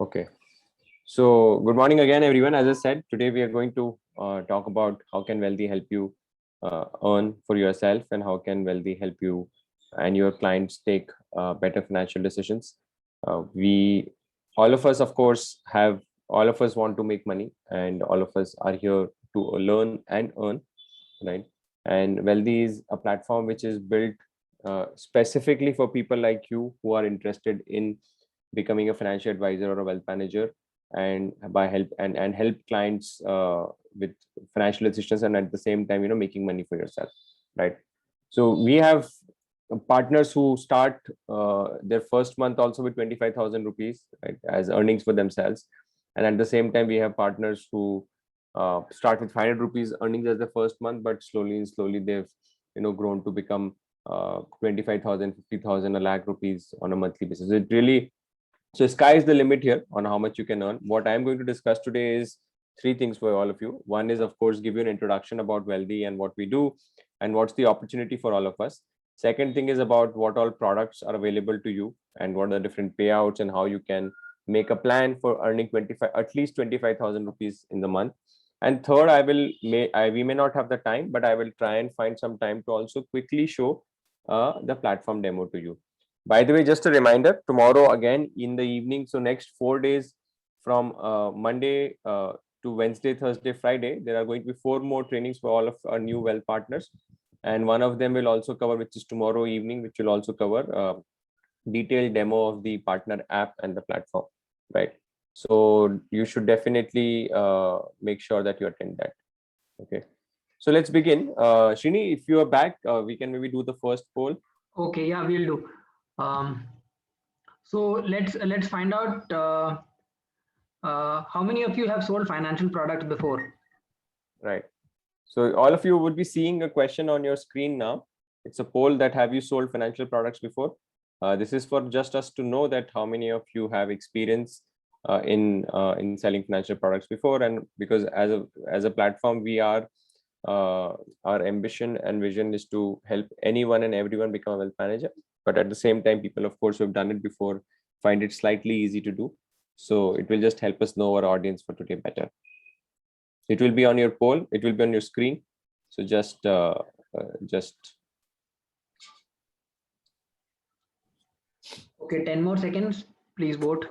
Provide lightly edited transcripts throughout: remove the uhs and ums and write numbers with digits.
Okay. So good morning again, everyone. As I said, today we are going to talk about how can Wealthy help you earn for yourself, and how can Wealthy help you and your clients take better financial decisions. We, all of us, of course, all of us want to make money, and all of us are here to learn and earn, right? And Wealthy is a platform which is built specifically for people like you who are interested in becoming a financial advisor or a wealth manager, and by help help clients with financial assistance, and at the same time making money for yourself, right? So we have partners who start their first month also with 25,000 rupees, right, as earnings for themselves, and at the same time we have partners who start with 500 rupees earnings as the first month, but slowly and slowly they've grown to become 25,000, 50,000, a lakh rupees on a monthly basis. It really, so sky is the limit here on how much you can earn. What I'm going to discuss today is three things for all of you. One is, of course, give you an introduction about Wealthy and what we do and what's the opportunity for all of us. Second thing is about what all products are available to you and what are the different payouts and how you can make a plan for earning at least 25,000 rupees in the month. And third, we may not have the time, but I will try and find some time to also quickly show the platform demo to you. By the way, just a reminder, tomorrow again in the evening, so next 4 days from Monday to Wednesday, Thursday, Friday, there are going to be 4 more trainings for all of our new wealth partners. And one of them will also cover, which is tomorrow evening, which will also cover detailed demo of the partner app and the platform, right? So you should definitely make sure that you attend that. Okay. So let's begin. Srini, if you are back, we can maybe do the first poll. Okay, yeah, we'll do. So let's find out how many of you have sold financial products before. Right. So all of you would be seeing a question on your screen now. It's a poll that have you sold financial products before? This is for just us to know that how many of you have experience in selling financial products before, and because as a platform, we are our ambition and vision is to help anyone and everyone become a wealth manager. But at the same time, people, of course, who have done it before find it slightly easy to do. So it will just help us know our audience for today better. It will be on your poll. It will be on your screen. So just okay, 10 more seconds. Please vote.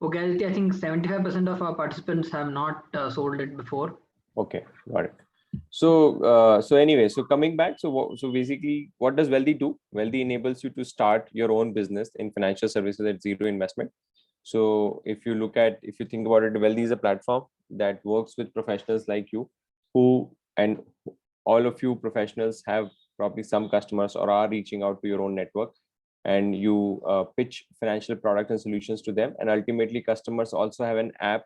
Okay, I think 75% of our participants have not sold it before. Okay, got it. So anyway, so coming back, so basically, what does Wealthy do? Wealthy enables you to start your own business in financial services at zero investment. So if you think about it, Wealthy is a platform that works with professionals like you, and all of you professionals have probably some customers or are reaching out to your own network, and you pitch financial products and solutions to them, and ultimately customers also have an app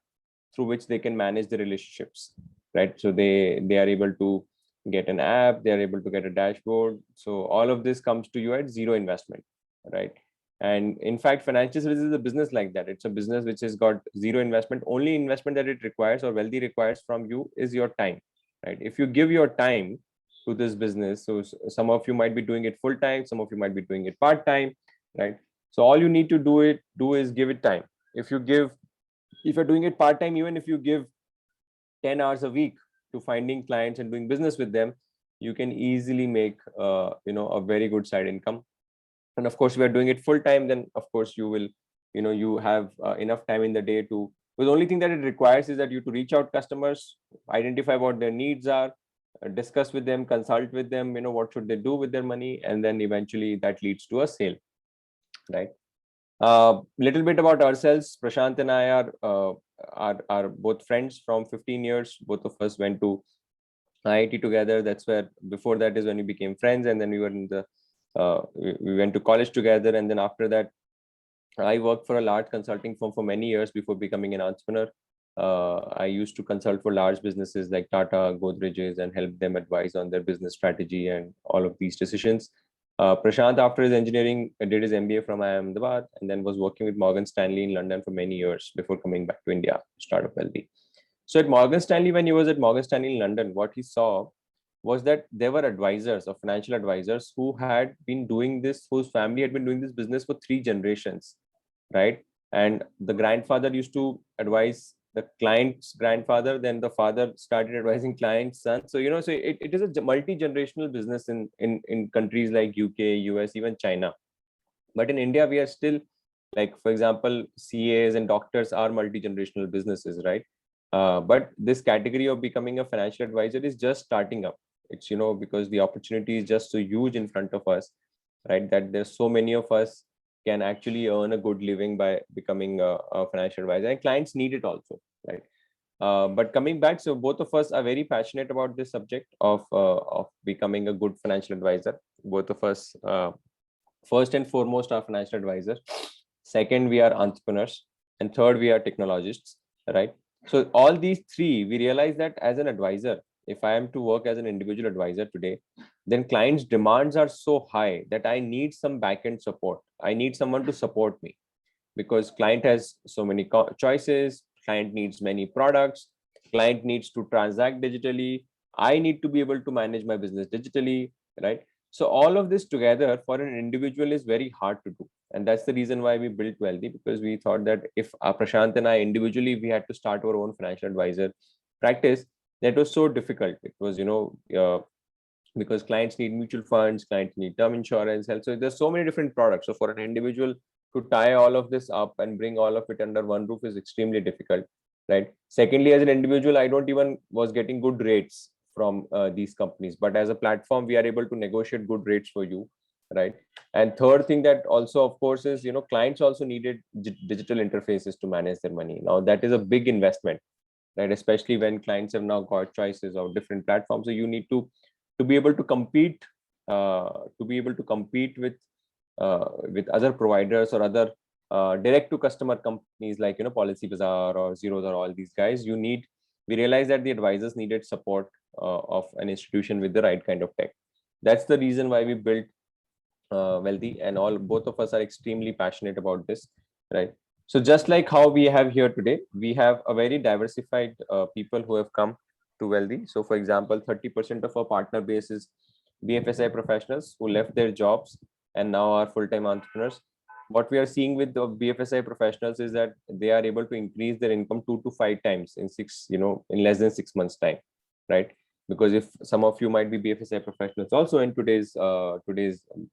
through which they can manage the relationships, right? So they are able to get an app, they are able to get a dashboard. So all of this comes to you at zero investment, right? And in fact, financial services is a business like that. It's a business which has got zero investment. Only investment that it requires or Wealthy requires from you is your time, right? If you give your time to this business, so some of you might be doing it full time, some of you might be doing it part time, right? So all you need to do is give it time. If you're doing it part time, even if you give 10 hours a week to finding clients and doing business with them, you can easily make a very good side income. And of course, if you're doing it full time, then of course you will you have enough time in the day to, the only thing that it requires is that you to reach out customers, identify what their needs are, discuss with them, consult with them, what should they do with their money, and then eventually that leads to a sale, right? Little bit about ourselves. Prashant and I are both friends from 15 years. Both of us went to IIT together. That's where, before that is when we became friends, and then we were in the we went to college together, and then after that I worked for a large consulting firm for many years before becoming an entrepreneur. I used to consult for large businesses like Tata, Godrej's, and help them advise on their business strategy and all of these decisions. Prashant, after his engineering, did his MBA from IIM Ahmedabad, and then was working with Morgan Stanley in London for many years before coming back to India to start up Wealthy. So at Morgan Stanley, when he was at Morgan Stanley in London, what he saw was that there were advisors or financial advisors who had been doing this, whose family had been doing this business for 3 generations, right? And the grandfather used to advise the client's grandfather, then the father started advising client's son. So so it is a multi-generational business in countries like UK, US, even China. But in India, we are still, like, for example, CAs and doctors are multi-generational businesses, right? But this category of becoming a financial advisor is just starting up. It's because the opportunity is just so huge in front of us, right? That there's so many of us can actually earn a good living by becoming a financial advisor, and clients need it also, right? But coming back, so both of us are very passionate about this subject of becoming a good financial advisor. Both of us, first and foremost, are financial advisors. Second, we are entrepreneurs, and third, we are technologists, right? So all these three, we realize that as an advisor, if I am to work as an individual advisor today, then clients' demands are so high that I need some backend support. I need someone to support me, because client has so many choices, client needs many products, client needs to transact digitally, I need to be able to manage my business digitally, right? So all of this together for an individual is very hard to do, and that's the reason why we built Wealthy, because we thought that if Prashant and I individually, we had to start our own financial advisor practice, that was so difficult. It was because clients need mutual funds, clients need term insurance, health. So there's so many different products. So for an individual to tie all of this up and bring all of it under one roof is extremely difficult, right? Secondly, as an individual, I don't even was getting good rates from these companies, but as a platform, we are able to negotiate good rates for you, right? And third thing that also, of course, is clients also needed digital interfaces to manage their money. Now that is a big investment, right? Especially when clients have now got choices of different platforms. So you need to be able to compete, with other providers or other direct to customer companies like Policy Bazaar or Zeros or all these guys. We realized that the advisors needed support of an institution with the right kind of tech. That's the reason why we built Wealthy, and both of us are extremely passionate about this, right? So just like how we have here today, we have a very diversified people who have come to Wealthy. So for example, 30% of our partner base is BFSI professionals who left their jobs and now are full-time entrepreneurs. What we are seeing with the BFSI professionals is that they are able to increase their income 2 to 5 times in less than 6 months time, right? Because if some of you might be BFSI professionals also in today's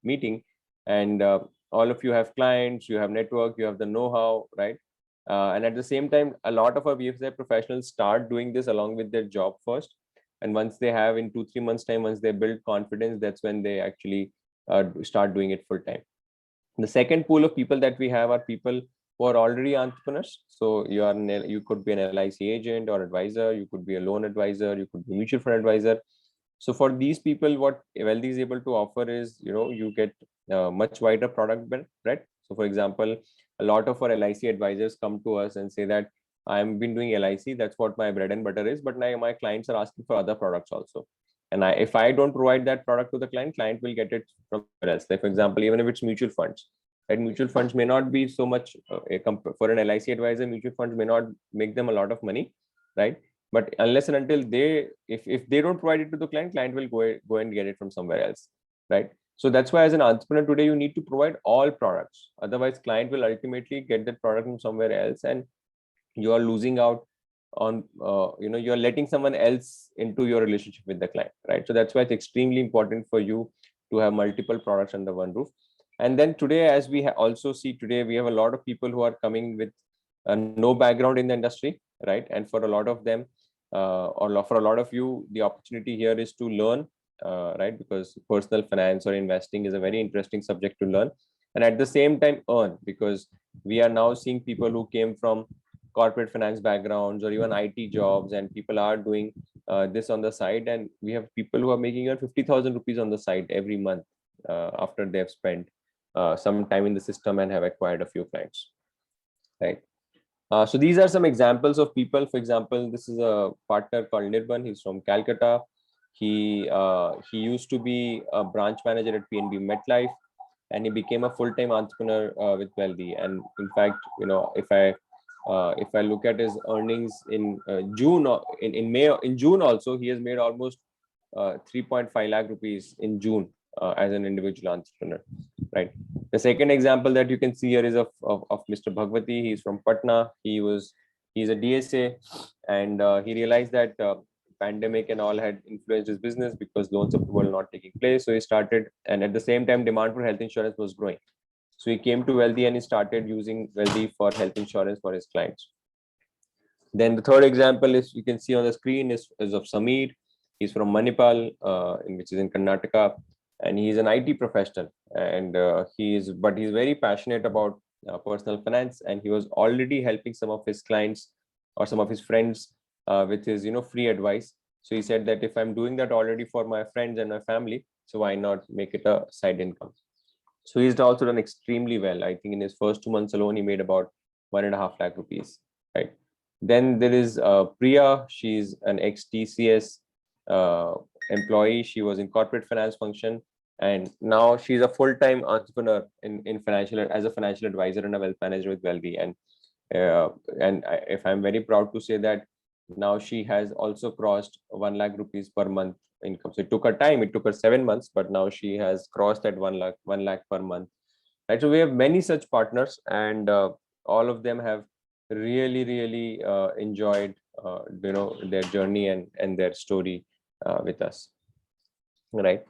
meeting, and all of you have clients, you have network, you have the know-how, right? And at the same time, a lot of our BFSI professionals start doing this along with their job first. And once they have, in 2-3 months time, once they build confidence, that's when they actually start doing it full time. The second pool of people that we have are people who are already entrepreneurs. So you could be an LIC agent or advisor, you could be a loan advisor, you could be a mutual fund advisor. So for these people, what Wealthy is able to offer is, you get much wider product breadth. So for example, a lot of our LIC advisors come to us and say that I've been doing LIC, that's what my bread and butter is, but now my clients are asking for other products also. And if I don't provide that product to the client will get it from somewhere else. Like for example, even if it's mutual funds, right? Mutual funds may not be so much for an LIC advisor. Mutual funds may not make them a lot of money, right? But unless and until if they don't provide it to the client will go and get it from somewhere else, right? So that's why as an entrepreneur today, you need to provide all products. Otherwise, client will ultimately get that product from somewhere else, and you are losing out on you're letting someone else into your relationship with the client, right? So that's why it's extremely important for you to have multiple products under one roof. And then today, as we also see today, we have a lot of people who are coming with no background in the industry, right? And for a lot of them, or for a lot of you, the opportunity here is to learn, right? Because personal finance or investing is a very interesting subject to learn, and at the same time earn, because we are now seeing people who came from corporate finance backgrounds or even IT jobs, and people are doing this on the side, and we have people who are making 50,000 rupees on the side every month after they have spent some time in the system and have acquired a few clients, right? So these are some examples of people. For example, this is a partner called Nirban. He's from Calcutta. He used to be a branch manager at PNB MetLife, and he became a full-time entrepreneur with Wealthy. And in fact, if I look at his earnings in June, in May, in June also, he has made almost 3.5 lakh rupees in June as an individual entrepreneur, right? The second example that you can see here is of Mr. Bhagwati. He's from Patna. He's a DSA, and he realized that pandemic and all had influenced his business because loans approval were not taking place. So he started, and at the same time, demand for health insurance was growing. So he came to Wealthy and he started using Wealthy for health insurance for his clients. Then the third example is, you can see on the screen, is of Sameer. He's from Manipal, which is in Karnataka, and he's an IT professional. And he's very passionate about personal finance, and he was already helping some of his clients or some of his friends with his free advice. So he said that if I'm doing that already for my friends and my family, so why not make it a side income? So he's also done extremely well. I think in his first 2 months alone, he made about 1.5 lakh rupees, right? Then there is Priya. She's an ex-TCS employee. She was in corporate finance function, and now she's a full-time entrepreneur in financial, as a financial advisor and a wealth manager with Wealthy. And if I'm very proud to say that now she has also crossed 1 lakh rupees per month income. So it took her time. It took her 7 months, but now she has crossed that 1 lakh per month. Right. So we have many such partners, and all of them have really enjoyed their journey and their story with us. Right.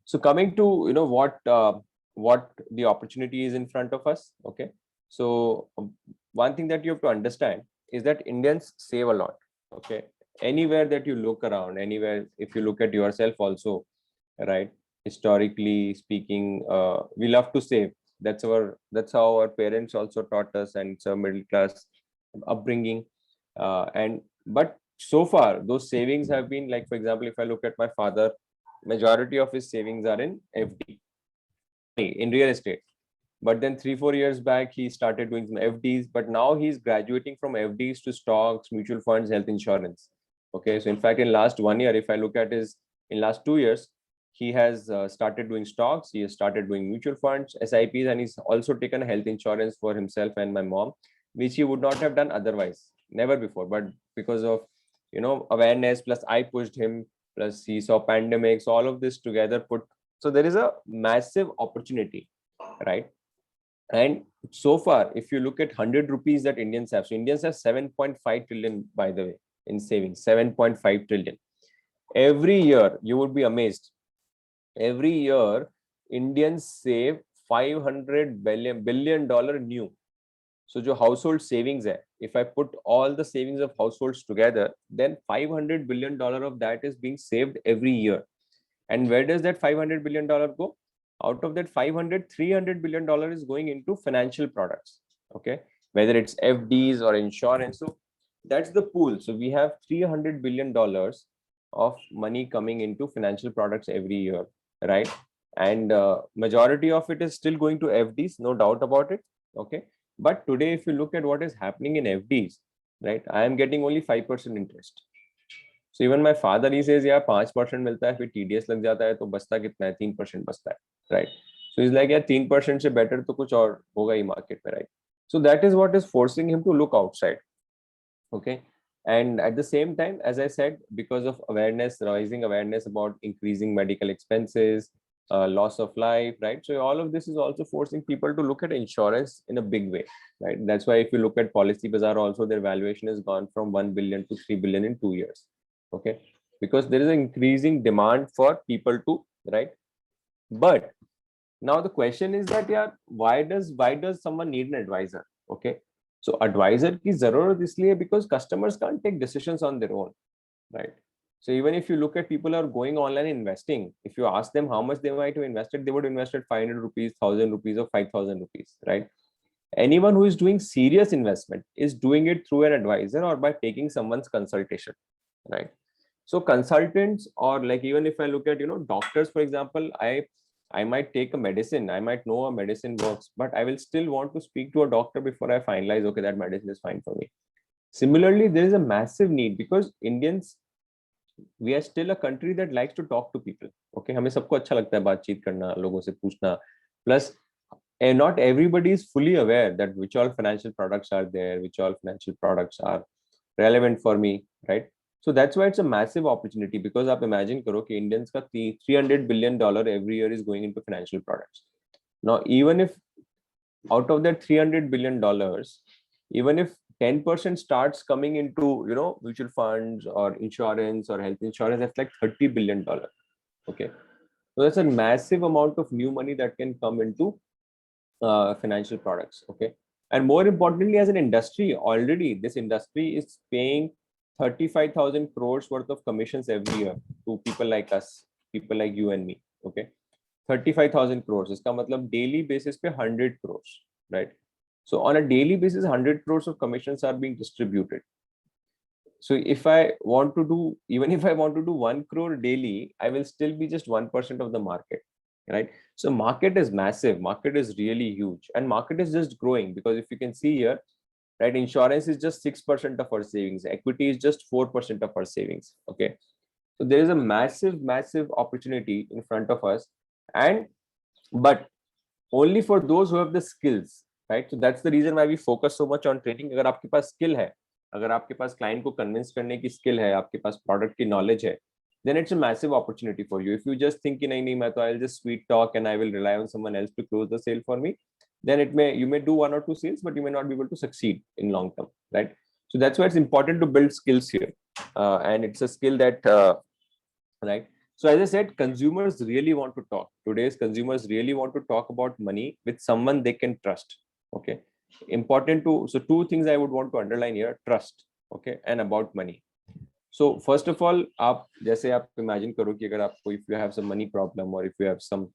So coming to what the opportunity is in front of us. Okay. So one thing that you have to understand is that Indians save a lot. Okay. Anywhere that you look around, anywhere, if you look at yourself also, right? Historically speaking, we love to save. That's how our parents also taught us, and it's a middle class upbringing. But so far, those savings have been, like, for example, if I look at my father, majority of his savings are in FD, in real estate. But then 3-4 years back, he started doing some FDs, but now he's graduating from FDs to stocks, mutual funds, health insurance. Okay. So in fact, in last 1 year, if I look at in last 2 years, he has started doing stocks. He has started doing mutual funds, SIPs, and he's also taken health insurance for himself and my mom, which he would not have done otherwise, never before. But because of, awareness, plus I pushed him, plus he saw pandemics, all of this together so there is a massive opportunity, right? And so far, if you look at 100 rupees that Indians have, so Indians have 7.5 trillion, by the way, in savings, 7.5 trillion. Every year, you would be amazed. Every year, Indians save $500 billion new. So जो household savings hai, if I put all the savings of households together, then $500 billion of that is being saved every year. And where does that $500 billion go? Out of that 500, $300 billion is going into financial products. Okay. Whether it's FDs or insurance. So that's the pool. So we have $300 billion of money coming into financial products every year, right? And majority of it is still going to FDs, no doubt about it. Okay. But today, if you look at what is happening in FDs, right, I am getting only 5% interest. So even my father, he says, yeah, 5% मिलता है, फिर TDS लग जाता है, तो बचता कितना है? 3% बचता है, right? So he's like, yeah, 3% से better तो कुछ और होगा ही market में, right? So that is what is forcing him to look outside. Okay. And at the same time, as I said, because of awareness, rising awareness about increasing medical expenses, loss of life, right? So all of this is also forcing people to look at insurance in a big way, right? That's why if you look at Policybazaar also, their valuation has gone from 1 billion to 3 billion in 2 years. Okay. Because there is an increasing demand for people to, right? But now the question is that, yeah, why does someone need an advisor? Okay. So advisor ki zarurat isliye because customers can't take decisions on their own, right? So even if you look at people who are going online investing, if you ask them how much they might have invested, they would invest 500 rupees, 1,000 rupees or 5,000 rupees, right? Anyone who is doing serious investment is doing it through an advisor or by taking someone's consultation, right? So consultants, or like, even if I look at, doctors, for example, I might take a medicine, I might know a medicine works, but I will still want to speak to a doctor before I finalize, okay, that medicine is fine for me. Similarly, there is a massive need because Indians, we are still a country that likes to talk to people. Okay, हमें सबको अच्छा लगता है बातचीत करना, लोगों से पूछना. Plus, and not everybody is fully aware that which all financial products are there, which all financial products are relevant for me, right? So that's why it's a massive opportunity, because आप imagine करो कि Indians का $300 billion every year is going into financial products. Now, even if out of that $300 billion, even if 10% starts coming into, you know, mutual funds or insurance or health insurance, that's like $30 billion. Okay. So that's a massive amount of new money that can come into financial products. Okay. And more importantly, as an industry, already this industry is paying 35,000 crores worth of commissions every year to people like us, people like you and me. Okay. 35,000 crores. इसका मतलब daily basis पे 100 crores, right? So on a daily basis, 100 crores of commissions are being distributed. So if I want to do, even if I want to do 1 crore daily, I will still be just 1% of the market, right? So market is massive, market is really huge, and market is just growing, because if you can see here, right, insurance is just 6% of our savings, equity is just 4% of our savings. Okay. So there is a massive opportunity in front of us, and but only for those who have the skills, right? So that's the reason why we focus so much on training. अगर आपके पास skill है, अगर आपके पास client को convince करने की skill है, आपके पास product की knowledge है, then it's a massive opportunity for you. If you just think कि नहीं मैं तो I'll just sweet talk and I will rely on someone else to close the sale for me, then you may do 1 or 2 sales, but you may not be able to succeed in long term, right? So that's why it's important to build skills here, and it's a skill that right. So as I said, consumers really want to talk. Today's consumers really want to talk about money with someone they can trust. Okay. Important to, so two things I would want to underline here: trust, okay, and about money. So first of all, आप जैसे आप imagine करो कि अगर आपको, if you have some money problem or if you have some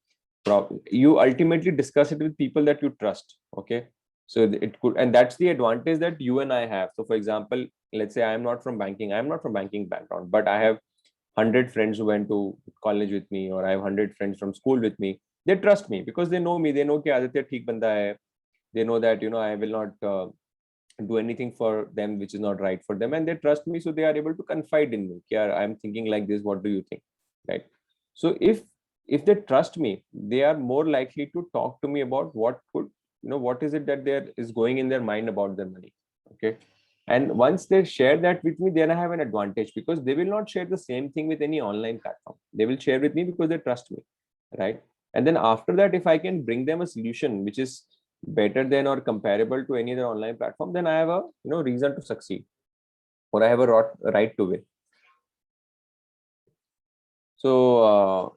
problem, you ultimately discuss it with people that you trust. Okay. So it could, and that's the advantage that you and I have. So for example, let's say I am not from banking background, but I have 100 friends who went to college with me, or I have 100 friends from school with me. They trust me because they know me. They know कि आदित्य ठीक बंदा है. They know that, you know, I will not do anything for them which is not right for them, and they trust me, so they are able to confide in me. Yeah, I'm thinking like this. What do you think? Right. So if they trust me, they are more likely to talk to me about what could, you know, what is it that there is going in their mind about their money. Okay. And once they share that with me, then I have an advantage, because they will not share the same thing with any online platform. They will share with me because they trust me, right? And then after that, if I can bring them a solution which is better than or comparable to any other online platform, then I have a, you know, reason to succeed, or I have a right to win. So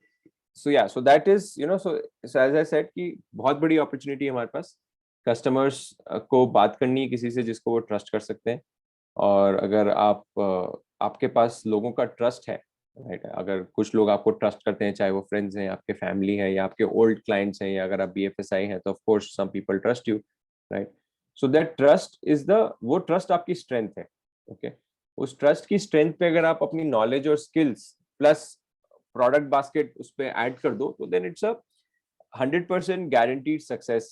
yeah, so that is, you know, so as I said कि बहुत बड़ी opportunity है हमारे पास. Customers को बात करनी है किसी से जिसको वो ट्रस्ट कर सकते हैं, और अगर आपके पास लोगों का ट्रस्ट है, राइट, अगर कुछ लोग आपको ट्रस्ट करते हैं, चाहे वो फ्रेंड्स हैं, आपके फैमिली है, या आपके ओल्ड क्लाइंट्स हैं, या अगर आप BFSI हैं, तो of course some people trust you, right. So that trust is the, वो ट्रस्ट आपकी स्ट्रेंथ है. ओके. उस ट्रस्ट की स्ट्रेंथ पे अगर आप अपनी नॉलेज और स्किल्स प्लस प्रोडक्ट बास्केट उस पर ऐड कर दो, तो then it's a 100% guaranteed success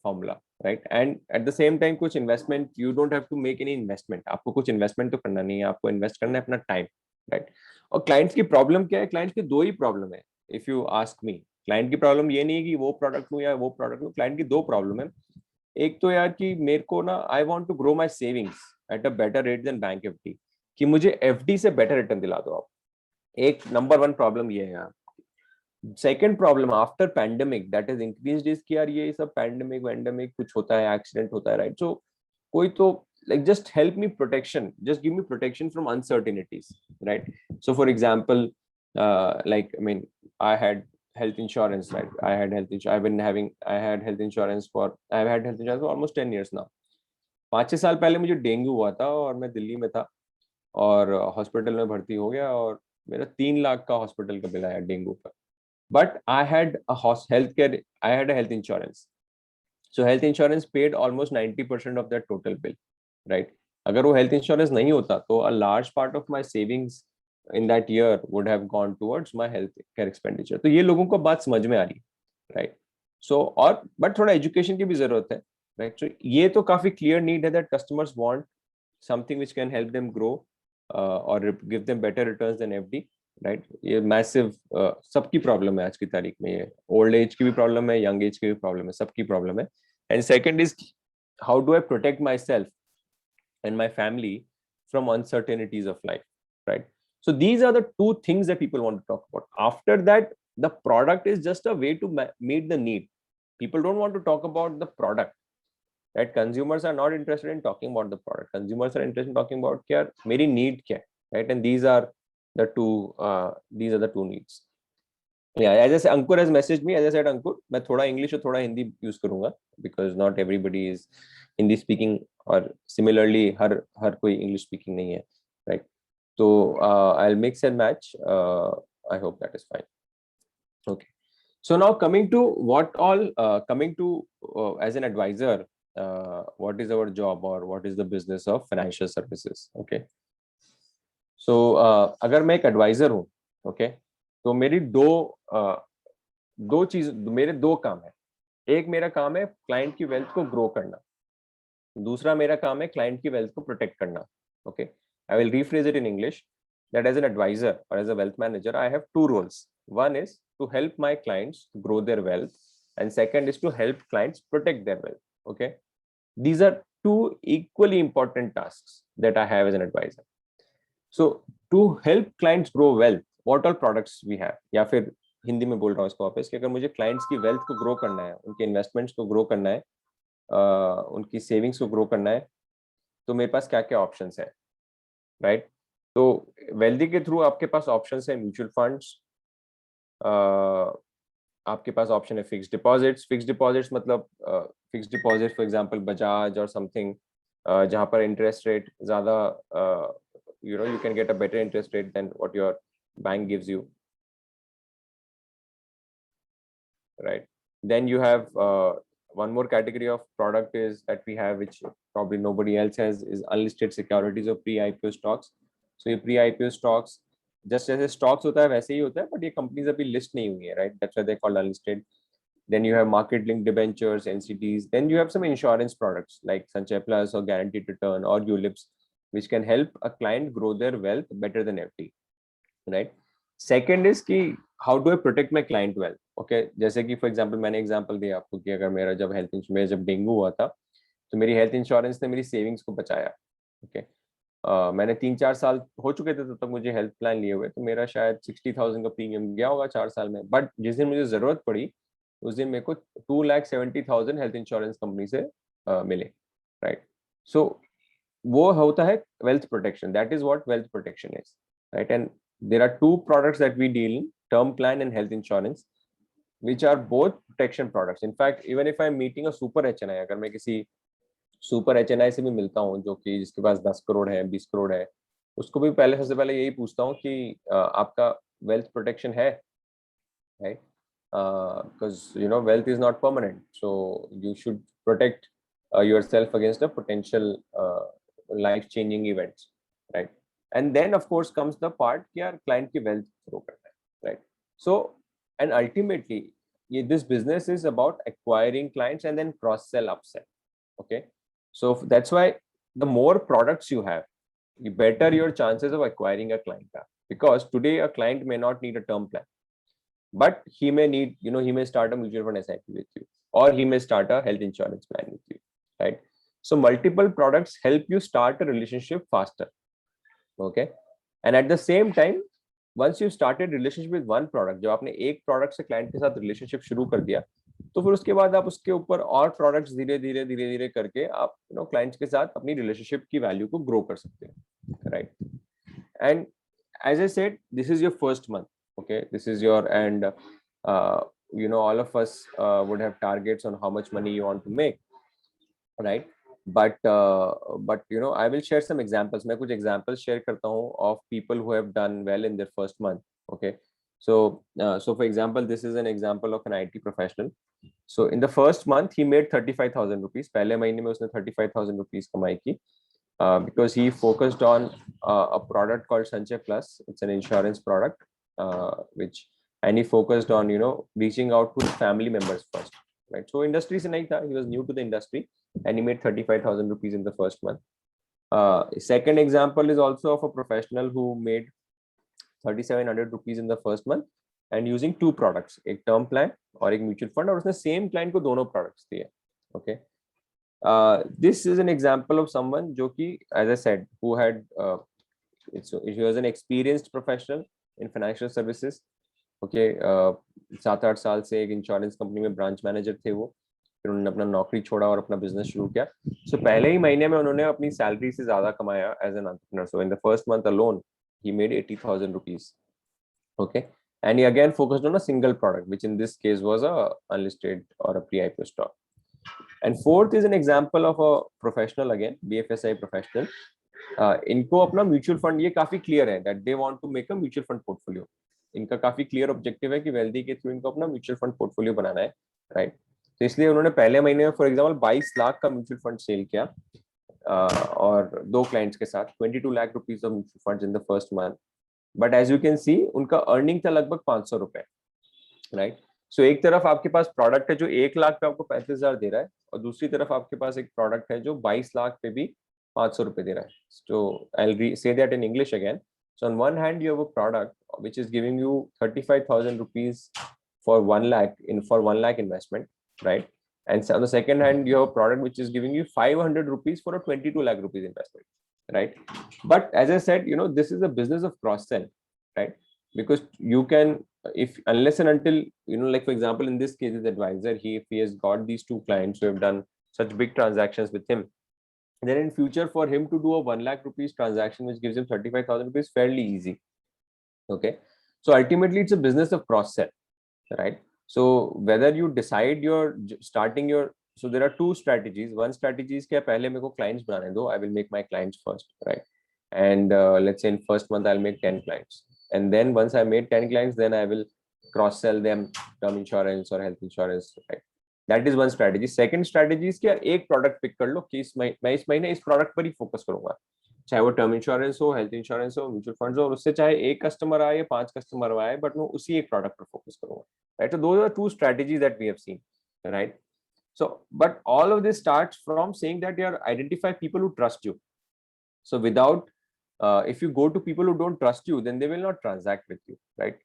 formula, right? And at the same time, कुछ investment, you don't have to make any investment. आपको कुछ investment तो करना नहीं है, आपको invest करना है अपना time, right? और clients की problem क्या है? Clients की दो ही problem है. If you ask me, client की problem ये नहीं है कि वो product लूँ या वो product लूँ. Client की दो problem है. एक तो यार कि मेरे को ना, I want to grow my savings at a better rate than bank FD, कि मुझे FD से better return दिला दो आप. एक number one problem ये है यार. Second problem after pandemic that is increased is कि यार ये सब पैंडेमिक वैंडेमिक कुछ होता है, एक्सीडेंट होता है, राइट? सो कोई तो like just help me protection, just give me protection from uncertainties, right? So for example, like I mean, I had health insurance, right? I had health insurance, I had health insurance for almost 10 years now. 5-6 साल पहले मुझे dengue हुआ था और मैं दिल्ली में था और हॉस्पिटल में भर्ती हो गया और मेरा 3 लाख का हॉस्पिटल का बिल आया डेंगू पर. But I had a health insurance. So health insurance paid almost 90% of that total bill, right? अगर वो health insurance नहीं होता तो a large part of my savings in that year would have gone towards my health care expenditure. तो ये लोगों को बात समझ में आ रही है, right? So और but थोड़ा education की भी जरूरत है, right? So ये तो काफी clear need है that customers want something which can help them grow or give them better returns than FD. Right. ये मैसिव सबकी प्रॉब्लम है आज की तारीख में. ये ओल्ड एज की भी प्रॉब्लम है, यंग एज की भी प्रॉब्लम है, सबकी प्रॉब्लम है. And second is how do I protect my self and my family from uncertainties of life, right? So these are the two things that people want to talk about. After that, the product is just a way to meet the need. People don't want to talk about the product, right? Consumers are not interested in talking about the product. Consumers are interested in talking about क्या मेरी need क्या है, right? And these are the two needs. Yeah, as I said, Ankur has messaged me. As I said, Ankur, मैं थोड़ा English और थोड़ा Hindi use करूँगा because not everybody is Hindi speaking और similarly हर कोई English speaking नहीं है, right? So I'll mix and match. I hope that is fine. Okay. So now coming to what all coming to as an advisor, what is our job or what is the business of financial services? Okay. So अगर मैं एक advisor हूँ, okay, तो मेरी मेरे दो काम है. एक मेरा काम है क्लाइंट की वेल्थ को ग्रो करना, दूसरा मेरा काम है क्लाइंट की वेल्थ को प्रोटेक्ट करना. Okay, I will rephrase it in English that as an advisor or as a wealth manager I have two roles. One is to help my clients grow their wealth and second is to help clients protect their wealth. Okay, these are two equally important tasks that I have as an advisor. So to help clients grow wealth, what all products we have, या फिर हिंदी में बोल रहा हूँ इसको वापस कि अगर मुझे क्लाइंट्स की वेल्थ को ग्रो करना है, उनके इन्वेस्टमेंट्स को ग्रो करना है, उनकी सेविंग्स को ग्रो करना है, तो मेरे पास क्या क्या ऑप्शंस है, राइट? तो वेल्दी के थ्रू आपके पास ऑप्शंस है म्यूचुअल फंड्स, आपके पास ऑप्शन है फिक्स्ड डिपॉजिट्स. फिक्स्ड डिपॉजिट्स मतलब fixed deposit for example Bajaj और समथिंग, जहां पर इंटरेस्ट रेट ज्यादा, you can get a better interest rate than what your bank gives you, right? Then you have one more category of product is that we have, which probably nobody else has, is unlisted securities or pre-IPO stocks. So ये pre-IPO stocks just जैसे stocks होता है वैसे ही होता है, but ये companies अभी list नहीं हुई है, right? That's why they're called unlisted. Then you have market linked debentures, NCDs. Then you have some insurance products like Sanchay Plus or Guaranteed Return or ULIPs, which can help a client grow their wealth better than FD, right? Second is कि how do I protect my client wealth? Okay, जैसे कि for example मैंने example दिया आपको कि अगर मेरा जब जब डेंगू हुआ था तो मेरी हेल्थ इंश्योरेंस ने मेरी सेविंग्स को बचाया. ओके, मैंने 3-4 साल हो चुके थे तब तक मुझे हेल्थ प्लान लिए हुए, तो मेरा शायद 60,000 का प्रीमियम गया होगा 4 साल में. बट जिस दिन मुझे जरूरत पड़ी उस दिन मेरे को 2,70,000 हेल्थ इंश्योरेंस कंपनी से मिले, राइट? सो वो होता है wealth protection. That is what wealth protection is, right? And there are two products that we deal in, term plan and health insurance, which are both protection products. In fact, even if I'm meeting a super HNI, अगर मैं किसी super HNI से भी मिलता हूँ जो कि जिसके पास 10 करोड़ है, 20 करोड़ है, उसको भी सबसे पहले यही पूछता हूँ कि आपका wealth protection है, right? Because wealth is not permanent, so you should protect yourself against the potential life-changing events, right? And then of course comes the part कि यार client की wealth grow करना है, right? So and ultimately this business is about acquiring clients and then cross sell upsell. Okay, so that's why the more products you have, the better your chances of acquiring a client are, because today a client may not need a term plan, but he may need, he may start a mutual fund SIP with you, or he may start a health insurance plan with you, right? So multiple products help you start a relationship faster. Okay, and at the same time, once you started relationship with one product, जब आपने एक product से client के साथ relationship शुरू कर दिया, तो फिर उसके बाद आप उसके ऊपर और products धीरे धीरे करके आप clients के साथ अपनी relationship की value को grow कर सकते हैं, right? And as I said, this is your first month. Okay, this is your, and all of us would have targets on how much money you want to make, right? But I will share some examples. मैं कुछ examples share करता हूँ of people who have done well in their first month. Okay, so for example, this is an example of an IT professional. So in the first month he made 35,000 rupees. पहले महीने में उसने 35,000 rupees कमाई की, because he focused on a product called Sanchay Plus. It's an insurance product, and he focused on reaching out to family members first, right? So industry से नहीं था, he was new to the industry, and he made 35,000 rupees in the first month. Second example is also of a professional who made 3,700 rupees in the first month and using two products, एक term plan और एक mutual fund, और उसने same client को दोनों products दिए. Okay, this is an example of someone जो कि, as I said, who had he was an experienced professional in financial services. Okay, 7-8 साल से एक इंश्योरेंस कंपनी में ब्रांच मैनेजर थे वो, फिर उन्होंने अपना नौकरी छोड़ा और अपना बिजनेस शुरू किया. सो पहले ही महीने में उन्होंने अपनी सैलरी से ज्यादा कमाया as an entrepreneur. So in the first month alone he made 80,000 rupees. Okay, and he again focused on a single product, which in this case was a unlisted or a pre-IPO stock. And fourth is an example of a professional, again BFSI professional. इनको अपना mutual fund, ये काफी clear है that they want to make a mutual fund portfolio. इनका काफी clear objective है कि wealthy के थ्रू इनको अपना म्यूचुअल फंड पोर्टफोलियो बनाना है, राइट. तो इसलिए उन्होंने पहले महीने में फॉर एग्जांपल 22 लाख का म्यूचुअल फंड सेल किया, और 2 क्लाइंट्स के साथ 22 lakh rupees of mutual funds in the first month. But as you can see उनका अर्निंग था लगभग 500 रुपए, राइट. सो एक तरफ आपके पास प्रोडक्ट है जो 1 लाख पे आपको 35,000 दे रहा है, और दूसरी तरफ आपके पास एक प्रोडक्ट है जो 22 लाख पे भी 500 रुपए दे रहा है. So I'll say that in English again. So on one hand you have a product which is giving you 35,000 rupees for 1 lakh for 1 lakh investment, right? And on the second hand you have a product which is giving you 500 rupees for a 22 lakh rupees investment, right? But as I said, this is a business of cross sell, right? Because you can, if unless and until like for example in this case his advisor, if he has got these 2 clients who have done such big transactions with him, then in future for him to do a 1 lakh rupees transaction which gives him 35,000 rupees fairly easy. Okay, so ultimately it's a business of cross sell, right? So whether you decide you're starting your, so there are 2 strategies. One strategy is कि पहले मेरे को clients बनाने दो, I will make my clients first, right? And let's say in first month I'll make 10 clients, and then once I made 10 clients, then I will cross sell them term insurance or health insurance, right? That is one strategy. Second strategy is कि एक product pick कर लो कि मैं इस महीने इस product पर ही focus करूंगा, चाहे वो टर्म इंश्योरेंस हो, हेल्थ इंश्योरेंस हो, म्यूचुअल फंड्स हो, और उससे चाहे एक कस्टमर आए या 5 कस्टमर आए, बट मैं उसी एक प्रोडक्ट पर फोकस करूंगा, right. So those are 2 strategies that we have seen, right? So but all of this starts from saying that you identify people who trust you. So without if you go to people who don't trust you, then they will not transact with you, right?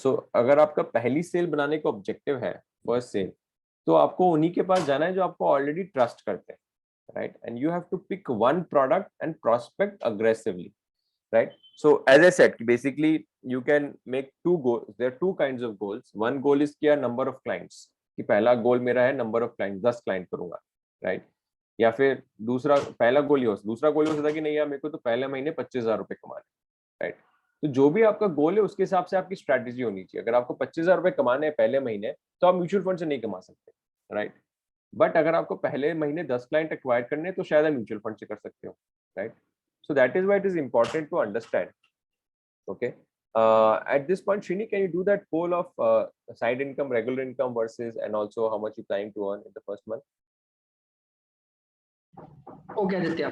So अगर आपका पहली cell बनाने का objective है, first cell, तो आपको उन्हीं के पास जाना है जो आपको ऑलरेडी ट्रस्ट करते हैं, right? And you have to pick one product and prospect aggressively, right? So as I said, basically you can make 2 goals. There are 2 kinds of goals. One goal is क्या number of clients, कि पहला गोल मेरा है number of clients, 10 client करूंगा, right? या फिर दूसरा पहला गोल ये हो, दूसरा गोल हो सकता है कि नहीं यार मेरे को तो पहले महीने 25,000 रुपए कमाने, राइट. तो जो भी आपका गोल है उसके हिसाब से आपकी स्ट्रैटेजी होनी चाहिए. अगर आपको 25,000 रुपए कमाने हैं पहले महीने, तो आप म्यूचुअल फंड से नहीं कमा सकते, राइट. बट अगर आपको पहले महीने 10 क्लाइंट एक्वायर करने, तो शायद आप म्यूचुअल फंड से कर सकते हो, right. So that is why it is important to understand. Okay, at this point, Srini, can you do that poll of side income, regular income versus, and also how much you planning to earn in the first month? Okay, Aditya.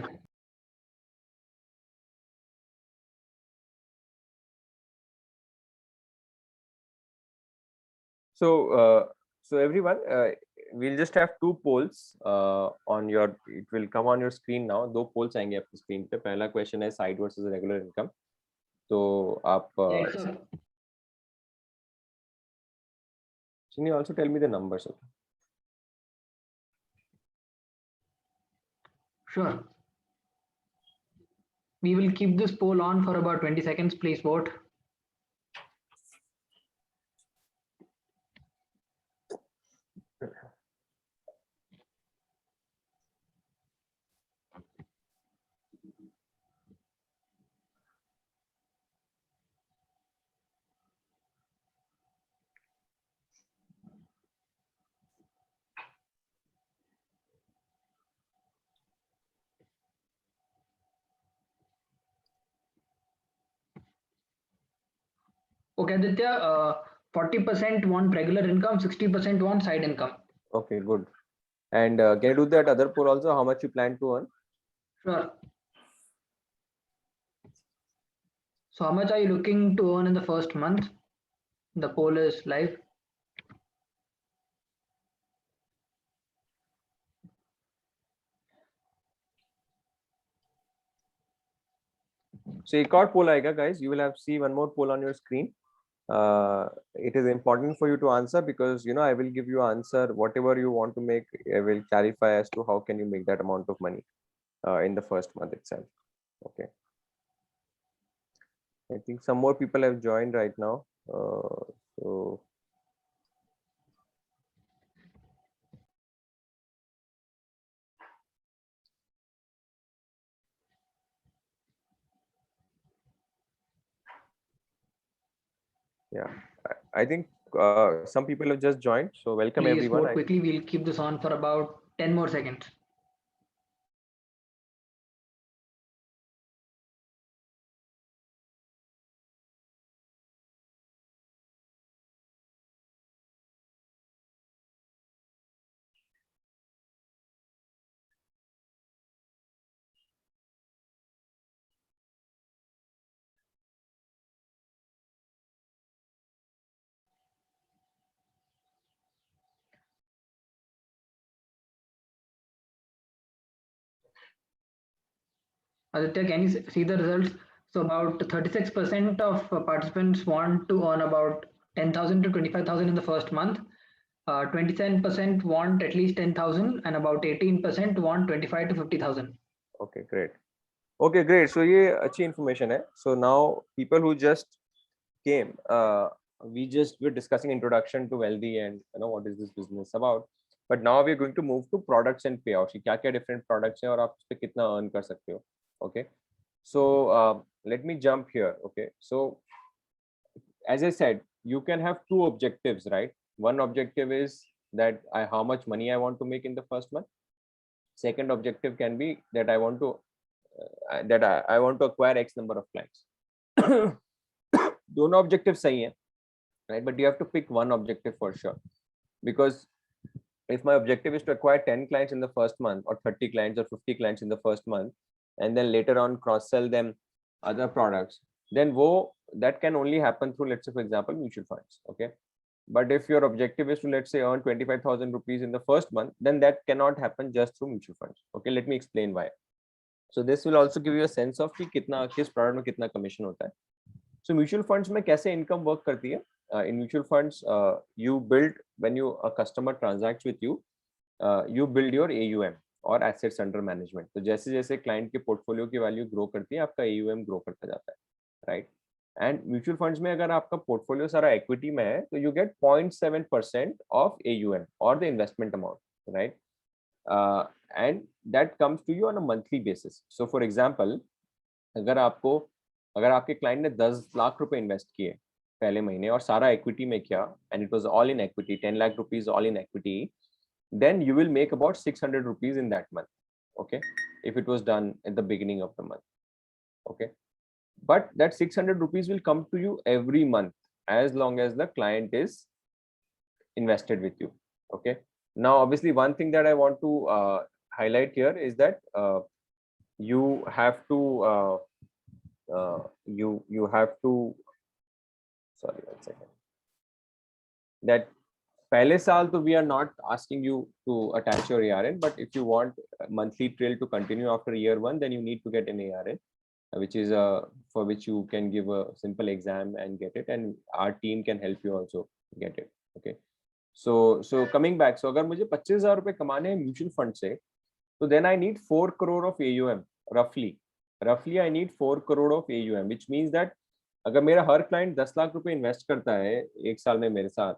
So everyone, we'll just have 2 polls on your, it will come on your screen now. 2 polls आएंगे आपकी screen पे. पहला question है side versus regular income. तो आप Yes, sir. Can you also tell me the numbers? Sure. We will keep this poll on for about 20 seconds. Please vote. Okay, Aditya, 40% want regular income, 60% want side income. Okay, good. And can you do that other poll also? How much you plan to earn? Sure. So how much are you looking to earn in the first month? The poll is live. So एक और poll आएगा, guys. You will have see one more poll on your screen. It is important for you to answer because I will give you answer whatever you want to make. I will clarify as to how can you make that amount of money in the first month itself. Okay. I think some more people have joined right now. So yeah, I think some people have just joined. So welcome Please everyone. vote quickly. We'll keep this on for about 10 more seconds. Aditya, can you see the results? So about 36% of participants want to earn about 10,000 to 25,000 in the first month. 27% want at least 10,000 and about 18% want 25 to 50,000. Okay, great. Okay, great. So ये अच्छी information है. So now people who just came, we just were discussing introduction to Wealthy and what is this business about. But now we are going to move to products and payouts. क्या क्या different products हैं और आप उस पे कितना earn कर सकते हो. Okay. So let me jump here. Okay. So as I said, you can have two objectives, right? One objective is that how much money I want to make in the first month. Second objective can be that I want to I want to acquire X number of clients. दोनों objectives सही हैं, right? But you have to pick one objective for sure, because if my objective is to acquire 10 clients in the first month, or 30 clients or 50 clients in the first month, and then later on cross sell them other products, then that can only happen through, let's say for example, mutual funds. Okay, but if your objective is to, let's say, earn 25,000 rupees in the first month, then that cannot happen just through mutual funds. Okay, let me explain why. So this will also give you a sense of कि कितना किस product में कितना commission होता है. So mutual funds में कैसे income work करती है? In mutual funds, you build, when a customer transacts with you, you build your AUM और assets under management. तो जैसे जैसे client के portfolio की value grow करती है, आपका AUM grow करता जाता है, right? And mutual funds में अगर आपका portfolio सारा equity में है, तो you get 0.7% of AUM or the investment amount, right? And that comes to you on a monthly basis. So for example, अगर आपके क्लाइंट ने 10 लाख रुपए इन्वेस्ट किए पहले महीने और सारा इक्विटी में किया, and it was all in equity, 10 lakh rupees all in equity, then you will make about 600 rupees in that month. Okay, if it was done at the beginning of the month. Okay, but that 600 rupees will come to you every month as long as the client is invested with you. Okay, now obviously one thing that I want to highlight here is that you have to you have to, sorry, 1 second, that पहले साल तो we are not asking you to attach your ARN, but if you want monthly trail to continue after year 1, then you need to get an ARN, which is for which you can give a simple exam and get it, and our team can help you also get it. Okay, so coming back, so अगर मुझे 25,000 रुपए कमाने हैं mutual fund से, तो then I need 4 crore of AUM roughly I need 4 crore of AUM, which means that अगर मेरा हर client 10 lakh रुपए इन्वेस्ट करता है एक साल में मेरे साथ,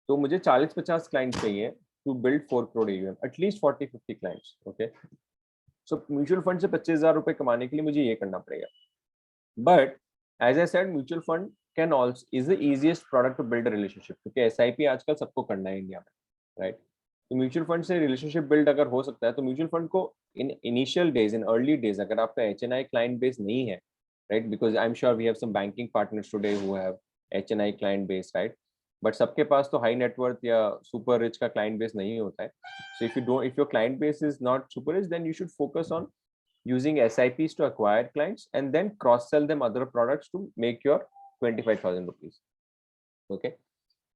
तो मुझे 40-50 क्लाइंट चाहिए to build 4 crore AUM, at least 40-50 clients. Okay, so mutual fund से 25,000 रुपए कमाने के लिए मुझे ये करना पड़ेगा. But as I said, mutual fund can also is the easiest product to build a relationship, क्योंकि SIP आजकल सबको करना है इंडिया में, राइट? तो म्यूचुअल फंड से रिलेशनशिप बिल्ड अगर हो सकता है, तो म्यूचुअल फंड को in initial days, in early days, अगर आपका HNI क्लाइंट बेस नहीं है, right, because I am sure we have some banking partners today who have HNI client base, right, but सबके पास तो हाई नेटवर्थ या super rich का client base नहीं होता है. So if your client base is not super rich, then you should focus on using SIPs to acquire clients and then cross sell them other products to make your 25,000 rupees. Okay,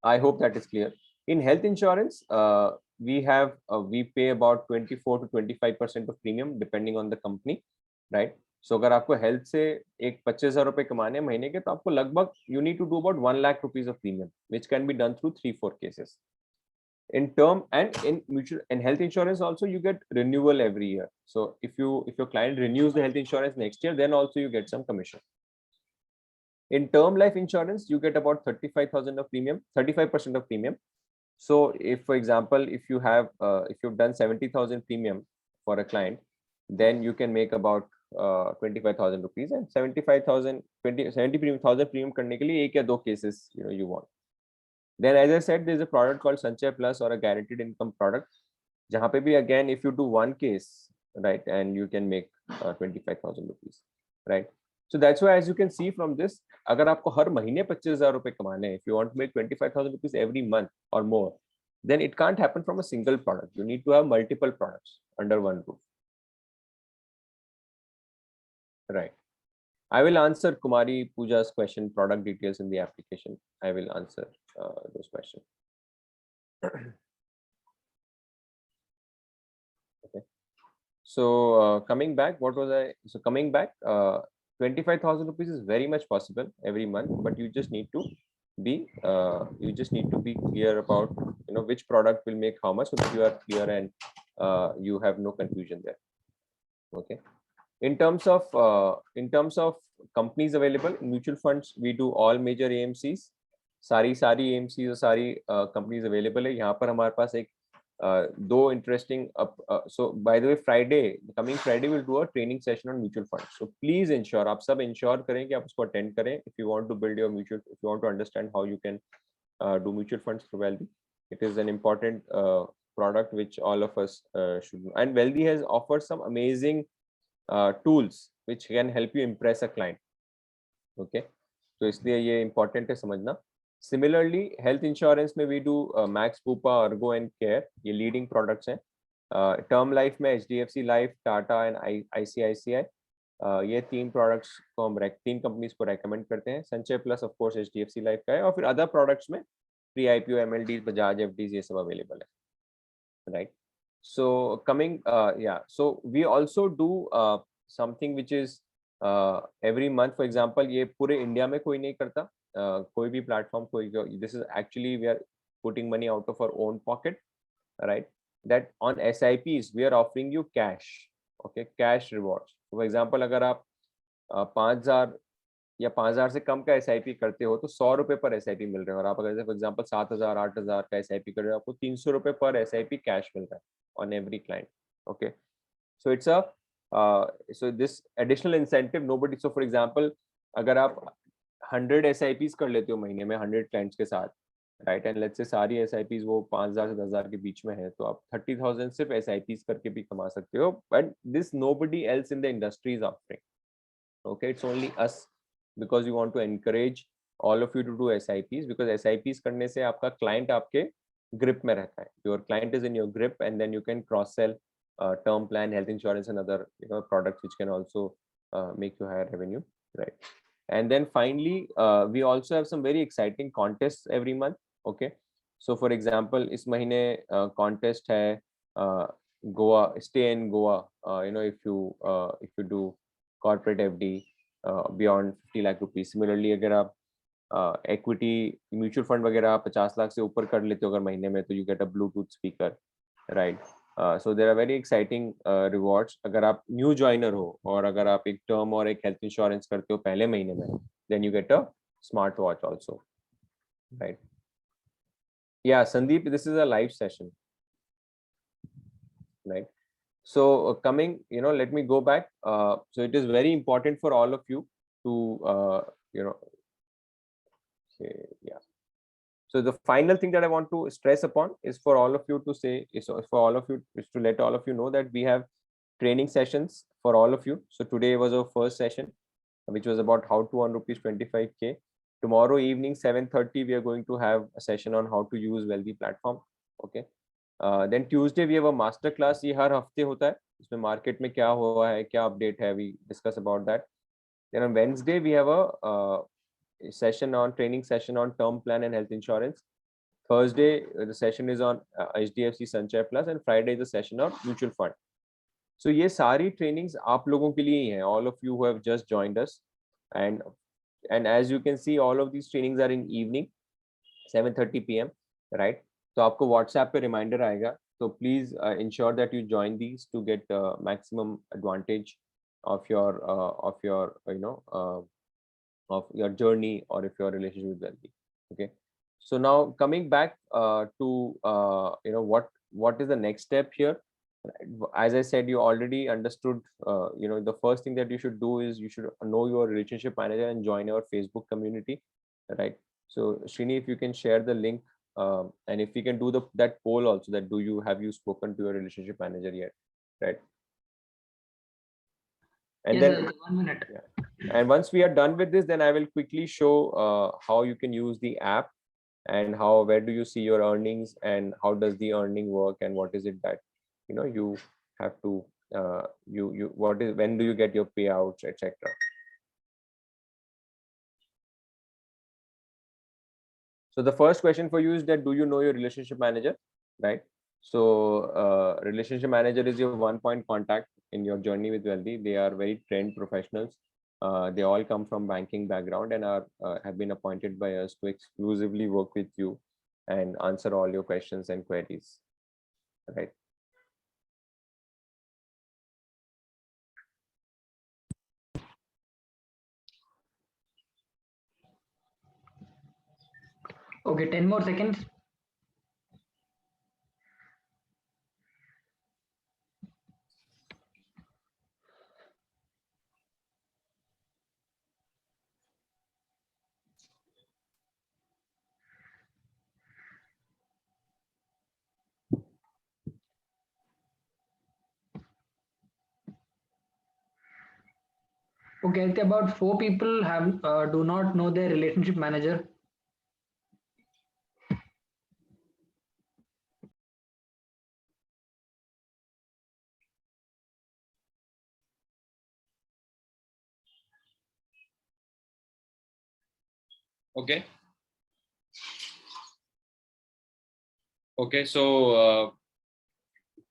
I hope that is clear. In health insurance, we pay about 24 to 25% of premium depending on the company, right? So अगर आपको health से एक 25,000 रुपए कमाने महीने के, तो आपको लगभग you need to do about 1 lakh rupees of premium, which can be done through 3-4 cases. In term and in mutual and health insurance also, you get renewal every year. So if your client renews the health insurance next year, then also you get some commission. In term life insurance, you get about 35,000 of premium, 35% of premium. So if, for example, if you've done 70,000 premium for a client, then you can make about 25,000 rupees, and 75,000, 70,000 premium करने के लिए एक या दो cases you want. Then, as I said, there's a product called Sanchay Plus or a guaranteed income product. जहाँ पे भी again, if you do one case, right, and you can make 25,000 rupees, right? So that's why, as you can see from this, अगर आपको हर महीने 25,000 रुपए कमाने हैं, if you want to make 25,000 rupees every month or more, then it can't happen from a single product. You need to have multiple products under one roof, right? I will answer Kumari Pooja's question, product details in the application. I will answer those questions. Okay. So coming back, what was I? So coming back, 25,000 rupees is very much possible every month, but you just need to be clear about which product will make how much, so that you are clear and you have no confusion there. Okay. In terms of companies available in mutual funds, we do all major AMCs. सारी AMCs और सारी companies available है. यहाँ पर हमारे पास एक दो interesting so by the way, coming Friday we'll do a training session on mutual funds. So please ensure, आप सब ensure करें कि आप उसको attend करें if you want to build your if you want to understand how you can do mutual funds through Wealthy. It is an important product which all of us should do. And Wealthy has offered some amazing tools which can help you impress a client. Okay, so इसलिए ये important है समझना. Similarly, health insurance में we do Max, Bupa, Ergo and Care. ये leading products हैं. Term life में HDFC Life, Tata and ICICI. ये तीन products को हम तीन companies को recommend करते हैं. Sanchay Plus of course HDFC Life का है, और फिर other products में pre-IPO MLDs, Bajaj FDs ये सब available है, right? So coming so we also do something which is every month. For example, ये पूरे इंडिया में कोई नहीं करता, कोई भी platform this is actually we are putting money out of our own pocket, right? That on SIPs we are offering you cash, okay, cash rewards. For example, अगर आप 5,000 या 5,000 से कम का SIP करते हो तो 100 रुपए पर SIP मिल रहे हैं, और आप अगर फॉर एग्जांपल 7,000 8,000 का SIP कर रहे हो, आपको 300 रुपए पर SIP कैश मिल रहा है on every client. Okay, so it's a so this additional incentive nobody. So for example, अगर आप 100 SIPs कर लेते हो महीने में 100 clients के साथ, right, and let's say सारी SIPs वो 5,000 से 10,000 के बीच में है, तो आप 30,000 सिर्फ SIPs करके भी कमा सकते हो, but this nobody else in the industry is offering. Okay, it's only us, because we want to encourage all of you to do SIPs, because SIPs करने से आपका client आपके grip में रहता है. Your client is in your grip, and then you can cross sell term plan, health insurance and other products which can also make you higher revenue, right? And then finally, we also have some very exciting contests every month. Okay, so for example, इस महीने contest है Goa, stay in Goa. If you do corporate FD beyond 50 lakh rupees. Similarly, अगर आप equity mutual fund वगैरह 50 lakh से ऊपर कर लेते हो अगर महीने में, तो you get a Bluetooth speaker, right? So there are very exciting rewards. अगर आप new joiner हो और अगर आप एक term और एक health insurance करते हो पहले महीने में, then you get a smart watch also, right? Yeah, Sandeep, this is a live session, right? So coming, let me go back. So it is very important for all of you to, okay, yeah. So the final thing that I want to stress upon is for all of you to say, is for all of you, is to let all of you know that we have training sessions for all of you. So today was our first session, which was about how to earn rupees 25K. Tomorrow evening 7:30 we are going to have a session on how to use Wealthy platform. Okay. Then Tuesday we have a master class. ये हर हफ्ते होता है, इसमें market में क्या हुआ है, क्या update है, we discuss about that. Then on Wednesday we have a training session on term plan and health insurance. Thursday the session is on HDFC Sanchay Plus, and Friday is the session on mutual fund. So ये सारी trainings आप लोगों के लिए ही हैं, all of you who have just joined us, and as you can see, all of these trainings are in evening 7:30 PM, right? तो आपको WhatsApp पे reminder आएगा, so please ensure that you join these to get maximum advantage of your of your journey or if your relationship with wealthy. Okay, so now coming back to what is the next step here. As I said, you already understood, the first thing that you should do is you should know your relationship manager and join our Facebook community, right? So Srini, if you can share the link, and if we can do that poll also, that have you spoken to your relationship manager yet, right? And yes, then sir, 1 minute. and once we are done with this, then I will quickly show how you can use the app and where do you see your earnings and how does the earning work and what is it that you have to when do you get your payouts, etc. So the first question for you is that do you know your relationship manager, right? So relationship manager is your one point contact in your journey with wealthy. They are very trained professionals. They all come from banking background and have been appointed by us to exclusively work with you and answer all your questions and queries, right? Okay, 10 more seconds. Okay, I think about 4 people have do not know their relationship manager. Okay. Okay, so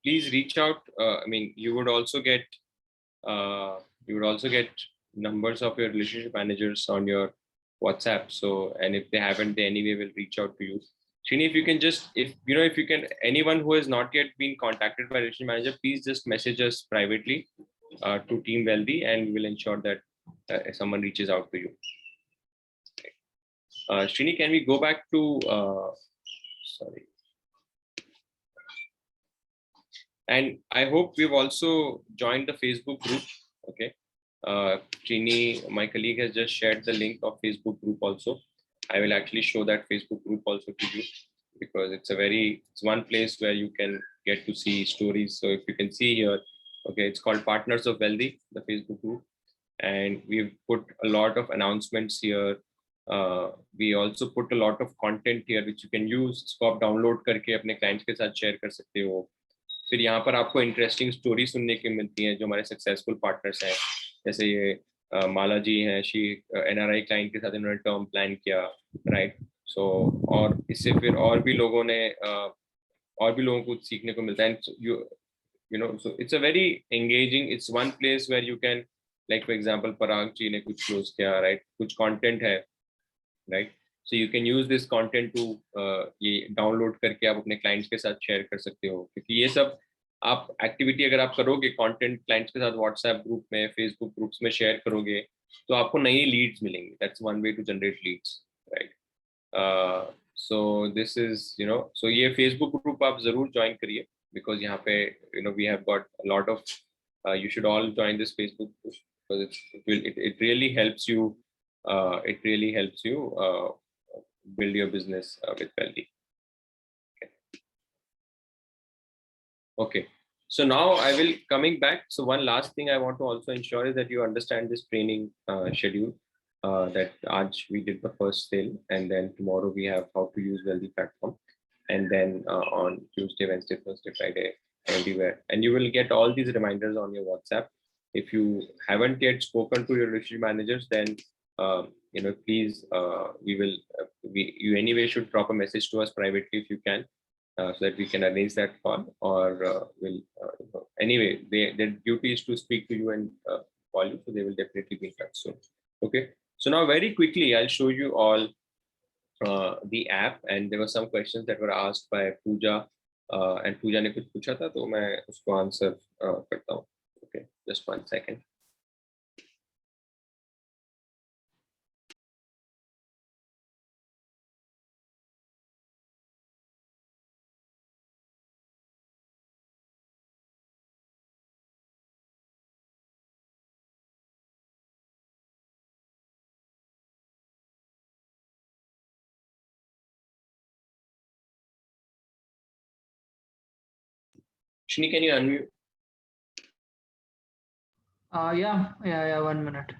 please reach out. I mean, you would also get numbers of your relationship managers on your WhatsApp. So, and if they haven't, they anyway will reach out to you. Srini, if you can just, if you can, anyone who has not yet been contacted by relationship manager, please just message us privately to Team Wealthy, and we will ensure that someone reaches out to you. Srini, can we go back to, sorry. And I hope we've also joined the Facebook group. Okay. Trini, my colleague, has just shared the link of Facebook group also. I will actually show that Facebook group also to you because it's one place where you can get to see stories. So if you can see here, okay, it's called Partners of Wealthy, the Facebook group. And we've put a lot of announcements here. We also put a lot of content here which you can use. इसको आप download करके अपने clients के साथ share कर सकते हो. फिर यहाँ पर आपको इंटरेस्टिंग स्टोरी सुनने की मिलती हैं जो हमारे सक्सेसफुल पार्टनर्स हैं, जैसे ये माला जी हैं, शी एनआरआई क्लाइंट के साथ इन्होंने टर्म प्लान किया, राइट? सो और इससे फिर और भी लोगों को सीखने को मिलता है. So it's a very engaging, it's one place where you can, like for example Parag ji ने कुछ क्लोज किया, राइट? कुछ कंटेंट है, right? So you can use this content to ये डाउनलोड करके आप अपने क्लाइंट्स के साथ शेयर कर सकते हो, क्योंकि ये सब आप एक्टिविटी अगर आप करोगे, कंटेंट क्लाइंट्स के साथ व्हाट्सएप ग्रुप में, फेसबुक ग्रुप्स में शेयर करोगे, तो आपको नई लीड्स मिलेंगी. That's one way to generate leads, right? So this is so ये फेसबुक ग्रुप आप जरूर ज्वाइन करिए बिकॉज यहाँ पे we have got a lot of you should all join this Facebook group because it really helps you build your business with Wealthy. Okay, so now I will coming back. So one last thing I want to also ensure is that you understand this training schedule. That we did the first sale, and then tomorrow we have how to use Wealthy platform, and then on Tuesday, Wednesday, Thursday, Friday, everywhere, and you will get all these reminders on your WhatsApp. If you haven't yet spoken to your relationship managers, then please you anyway should drop a message to us privately if you can, so that we can arrange that call, or anyway their duty is to speak to you and call you, so they will definitely be in touch soon. Okay, so now very quickly I'll show you all the app, and there were some questions that were asked by Pooja, and Pooja ने कुछ पूछा था तो मैं उसको answer करता हूँ. Okay, just 1 second. Shini, can you unmute? Yeah, 1 minute.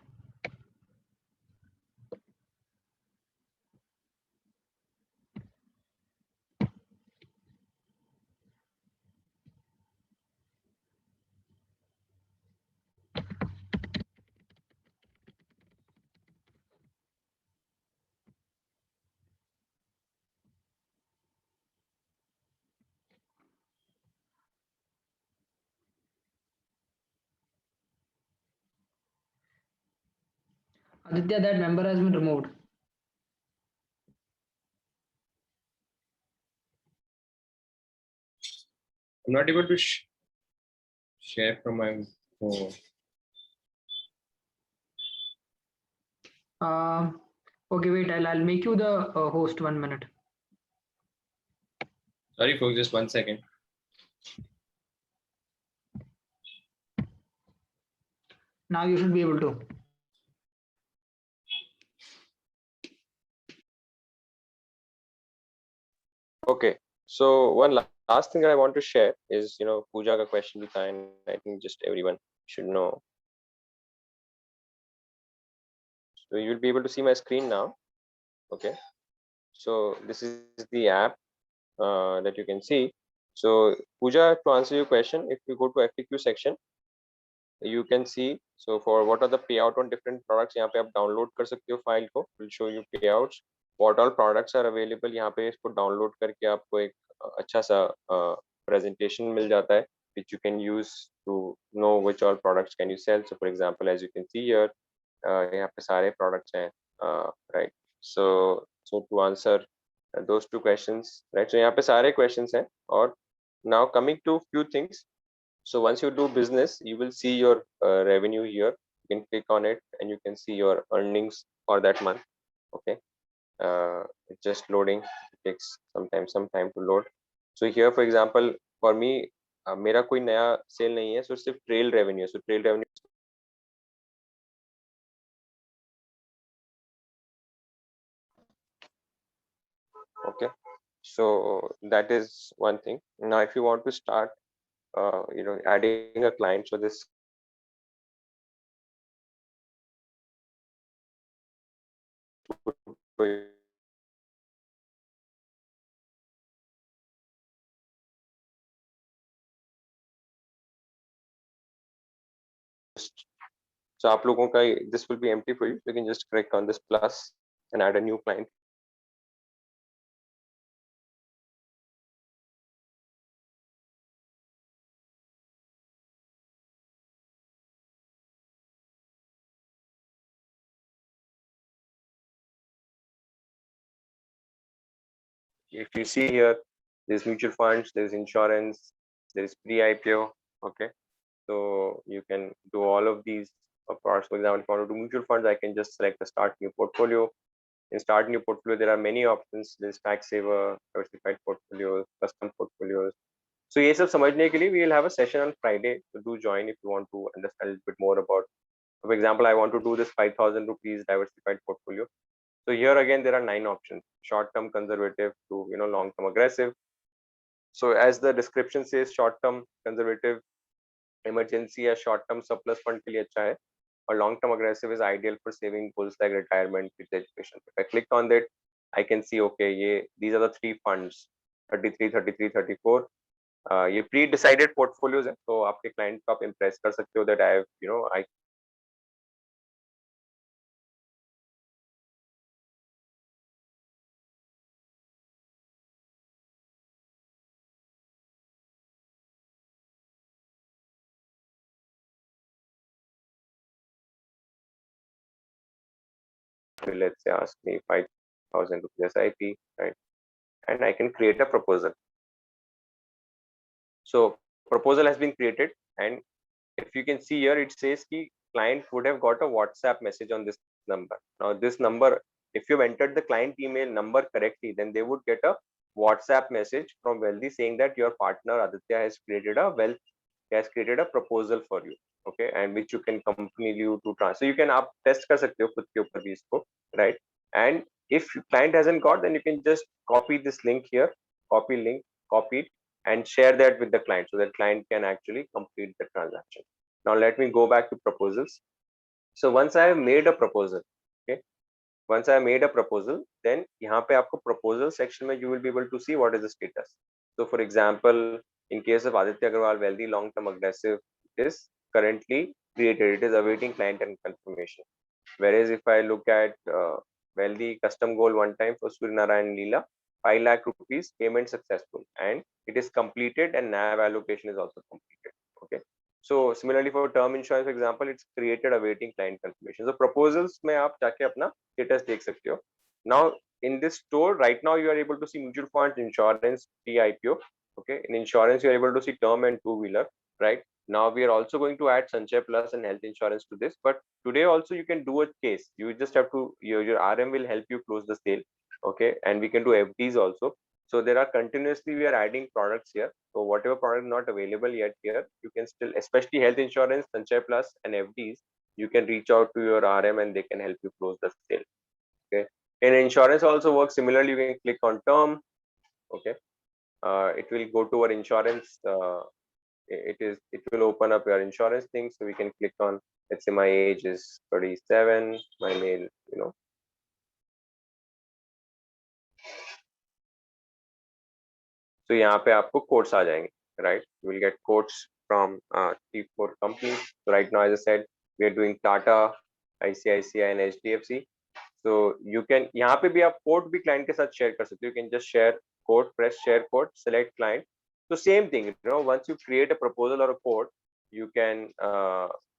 Aditya, that member has been removed. I'm not able to share from my phone. Okay, wait, I'll make you the host. 1 minute. Sorry, folks, just 1 second. Now you should be able to. Okay, so one last thing that I want to share is, Pooja ka question bhi tha, and I think just everyone should know. So you'll be able to see my screen now. Okay, so this is the app that you can see. So Pooja, to answer your question, if you go to FAQ section, you can see, so for what are the payout on different products, यहाँ पे आप download कर सकते हो file को, will show you payouts, what all products are available, यहाँ पे इसको download करके आपको एक अच्छा सा presentation मिल जाता है, which you can use to know which all products can you sell. So for example, as you can see here, यहाँ पे सारे products हैं, right? So to answer those two questions, right? So यहाँ पे सारे questions हैं, और now coming to few things. So once you do business, you will see your revenue here. You can click on it and you can see your earnings for that month. Okay, it's just loading. It takes some time to load. So here, for example, for me, मेरा कोई नया cell नहीं है, so सिर्फ trail revenue. So trail revenue. Okay, so that is one thing. Now, if you want to start, adding a client, so this so आप लोगों का this will be empty for you. You can just click on this plus and add a new client. If you see here, there's mutual funds, there's insurance, there's pre-IPO. Okay, so you can do all of these products. For example, if I want to do mutual funds, I can just select the start new portfolio. In start new portfolio, there are many options. There's tax saver, diversified portfolios, custom portfolios. So ये सब समझने के लिए we will have a session on Friday. So do join if you want to understand a little bit more about. For example, I want to do this 5,000 rupees diversified portfolio. So here again, there are 9 options: short-term conservative to long-term aggressive. So as the description says, short-term conservative emergency या short-term surplus fund के लिए अच्छा है, और long-term aggressive is ideal for saving goals like retirement, kids education. If I click on that, I can see okay, these are the 3 funds, 33, 33, 34. ये pre-decided portfolios है, तो आपके client को आप impress कर सकते हो that I have, I let's say ask me 5,000 rupees SIP, right? And I can create a proposal. So proposal has been created, and if you can see here, it says the client would have got a WhatsApp message on this number. Now this number, if you've entered the client email number correctly, then they would get a WhatsApp message from Wealthy saying that your partner Aditya has created a proposal for you. Okay, and which you can company you to transfer. So you can up test कर सकते हो खुद के ऊपर भी इसको, right? And if client hasn't got, then you can just copy this link here, copy link, copy it, and share that with the client so that client can actually complete the transaction. Now let me go back to proposals. So once I have made a proposal, okay, once I made a proposal, then यहाँ पे आपको proposal section में you will be able to see what is the status. So for example, in case of Aditya Agarwal Wealthy Long Term Aggressive, it is currently created. It is awaiting client and confirmation. Whereas if I look at Wealthy Custom Goal one time for Suryanarayan Leela, 5 lakh rupees payment successful, and it is completed and NAV allocation is also completed. Okay. So similarly for term insurance, for example, it's created awaiting client confirmation. So proposals में आप जाके अपना status देख सकते हो. Now in this store right now you are able to see mutual funds, insurance, pre-IPO. Okay, in insurance you are able to see term and two-wheeler. Right now we are also going to add Sanchay Plus and health insurance to this. But today also you can do a case. You just have to your RM will help you close the sale. Okay, and we can do FDs also. So there are continuously we are adding products here. So whatever product not available yet here, you can still, especially health insurance, Sanchay Plus and FDs, you can reach out to your RM and they can help you close the sale. Okay. And insurance also works similarly. You can click on term. Okay. It will go to our insurance. It will open up your insurance thing. So we can click on, let's say my age is 37, my male, you know. So यहाँ पे आपको quotes आ जाएंगे, right? You will get quotes from 3-4 companies. So right now, as I said, we are doing Tata, ICICI and HDFC. So you can यहाँ पे भी आप quote भी client के साथ share कर सकते हो. You can just share quote, press share quote, select client. So same thing, you know, once you create a proposal or a quote, you can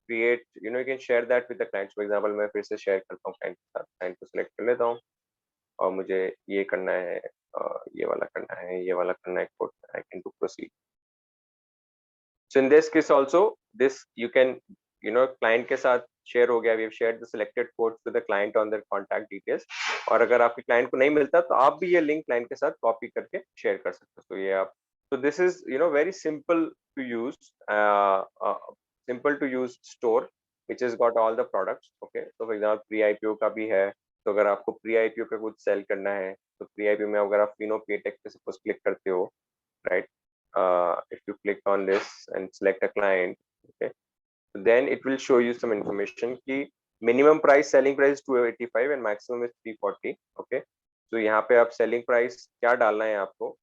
create, you know, you can share that with the clients. For example, मैं फिर से share करता हूँ client के साथ, client को select कर लेता हूँ और मुझे ये करना है, ये वाला करना है, ये वाला करना है, quote, I can do proceed. So in this case also, this you can, you know, client के साथ share हो गया. We have shared the selected quotes to the client on their contact details. और अगर आपके client को नहीं मिलता तो आप भी ये link client के साथ copy करके share कर सकते हो. तो ये आप, so this is, you know, very simple to use store which has got all the products. Okay, so for example pre-IPO का भी है. तो अगर आपको pre-IPO का कुछ sell करना है तो pre-IPO में अगर आप Fino Paytech पे suppose click करते हो, right? If you click on this and select a client, okay, then it will show you some information कि minimum price selling price is 285 and maximum is 340. Okay, so यहाँ पे आप selling price क्या डालना है आपको,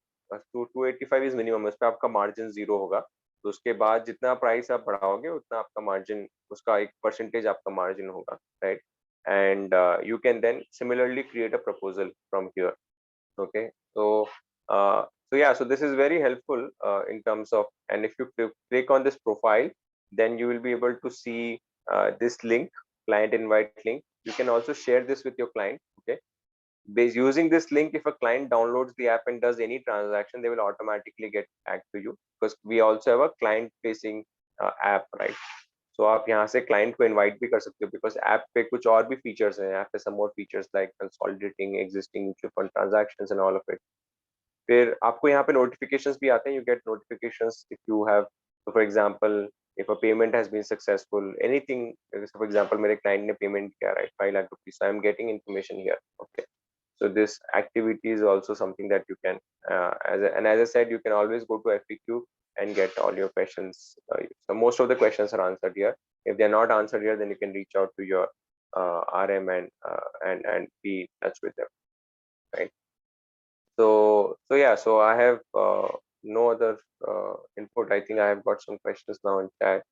285 is minimum, उस पे आपका margin 0 होगा. तो उसके बाद जितना price आप बढ़ाओगे उतना आपका margin, उसका एक percentage आपका margin होगा, right? And you can then similarly create a proposal from here. Okay, so so yeah, so this is very helpful in terms of, and if you click on this profile, then you will be able to see this link, client invite link. You can also share this with your client. Okay, based using this link, if a client downloads the app and does any transaction, they will automatically get tagged to you, because we also have a client facing app, right? So आप यहाँ से client को invite भी कर सकते हो, because app पे कुछ और भी features हैं. App पे some more features like consolidating existing mutual fund transactions and all of it. फिर आपको यहाँ पे notifications भी आते हैं. You get notifications if you have, so for example, if a payment has been successful, anything. So for example, मेरे client ने payment किया, right, 5 lakh rupees. So I'm getting information here. Okay. So this activity is also something that you can, and as I said, you can always go to FAQ and get all your questions. So most of the questions are answered here. If they're not answered here, then you can reach out to your RM and be in touch with them, right? So yeah, so I have no other input. I think I have got some questions now in chat.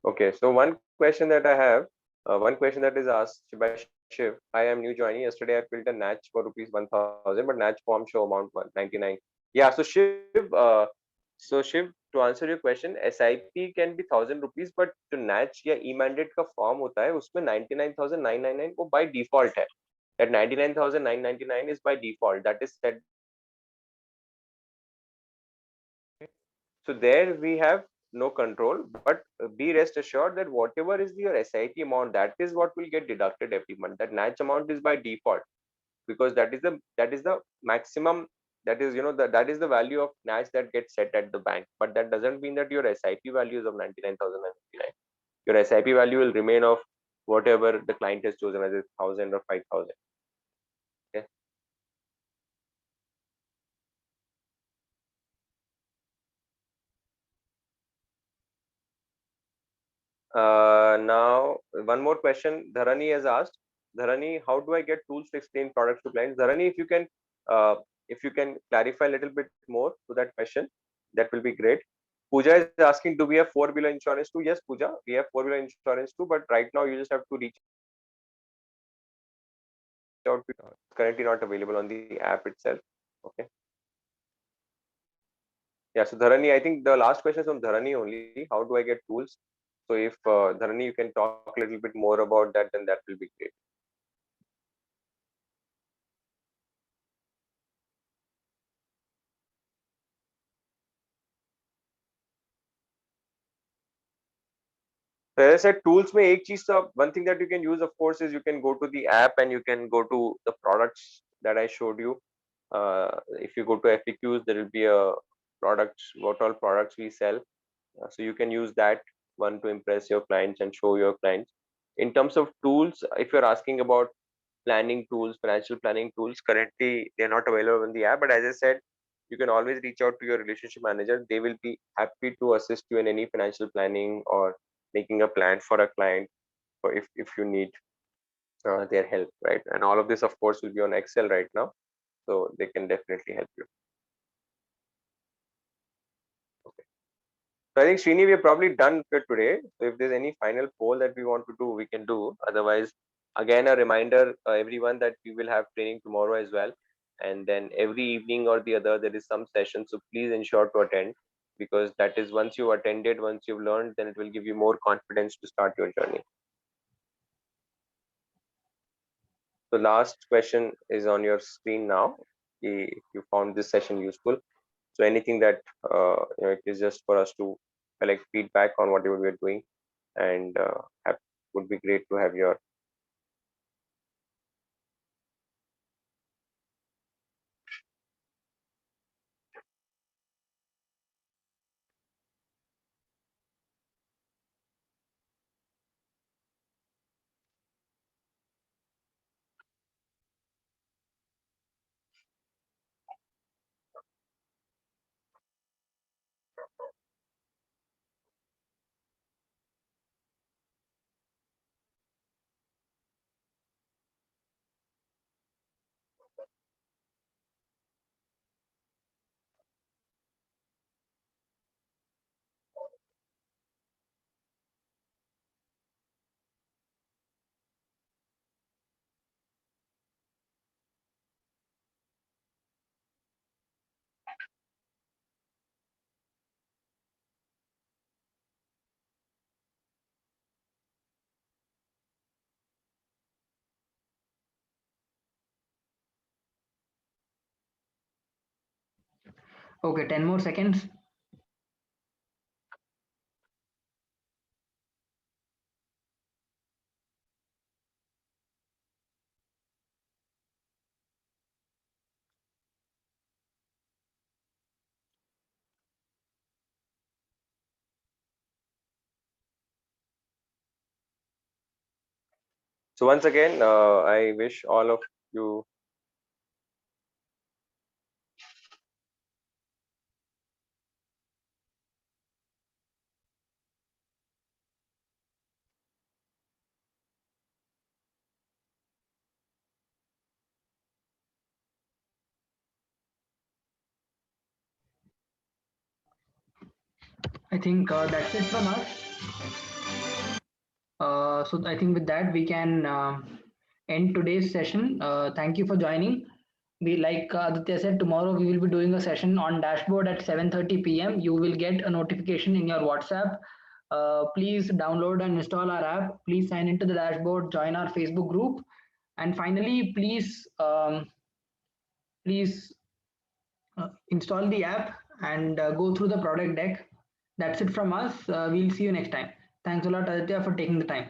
Okay, so one question that I have, one question that is asked by Shiv. I am new joining. Yesterday I filled a NACH for rupees 1000, but NACH form show amount 199. Yeah, so Shiv, to answer your question, SIP can be 1000 rupees, but जो NACH या e-mandate का form होता है उसमें 99,999 वो by default है. That 99,999 is by default. That is set. So there we have no control, but be rest assured that whatever is your SIP amount, that is what will get deducted every month. That NACH amount is by default, because that is the maximum, that is, that is the value of NACH that gets set at the bank. But that doesn't mean that your SIP value is of 99,059. Your SIP value will remain of whatever the client has chosen, as 1,000 or 5,000. Okay. Now, one more question Dharani has asked. Dharani, how do I get tools to explain products to clients? Dharani, uh, if you can clarify a little bit more to that question, that will be great. Pooja is asking, do we have four-wheeler insurance too? Yes, Pooja, we have four-wheeler insurance too, but right now you just have to reach out. Currently not available on the app itself. Okay. Yeah, so Dharani, I think the last question is from Dharani only. How do I get tools? So if Dharani, you can talk a little bit more about that, then that will be great. So as I said, tools में एक चीज one thing that you can use, of course, is you can go to the app and you can go to the products that I showed you. If you go to FAQs, there will be a products, what all products we sell. So you can use that one to impress your clients and show your clients. In terms of tools, if you're asking about planning tools, financial planning tools, currently they're not available in the app. But as I said, you can always reach out to your relationship manager. They will be happy to assist you in any financial planning or making a plan for a client, or if you need their help, right? And all of this, of course, will be on Excel right now, so they can definitely help you. Okay. So I think Srini, we're probably done for today. So if there's any final poll that we want to do, we can do. Otherwise, again, a reminder, everyone, that we will have training tomorrow as well. And then every evening or the other, there is some session. So please ensure to attend, because that is, once you've attended, once you've learned, then it will give you more confidence to start your journey. So last question is on your screen now. If you found this session useful, so anything that it is just for us to collect feedback on whatever we are doing, and would be great to have your. Okay, 10 more seconds. So once again, I wish all of you. I think that's it from us. So I think with that we can end today's session. Thank you for joining. We, like Aditya said, tomorrow we will be doing a session on dashboard at 7:30 p.m. You will get a notification in your WhatsApp. Please download and install our app. Please sign into the dashboard. Join our Facebook group. And finally, please install the app and go through the product deck. That's it from us. We'll see you next time. Thanks a lot, Aditya, for taking the time.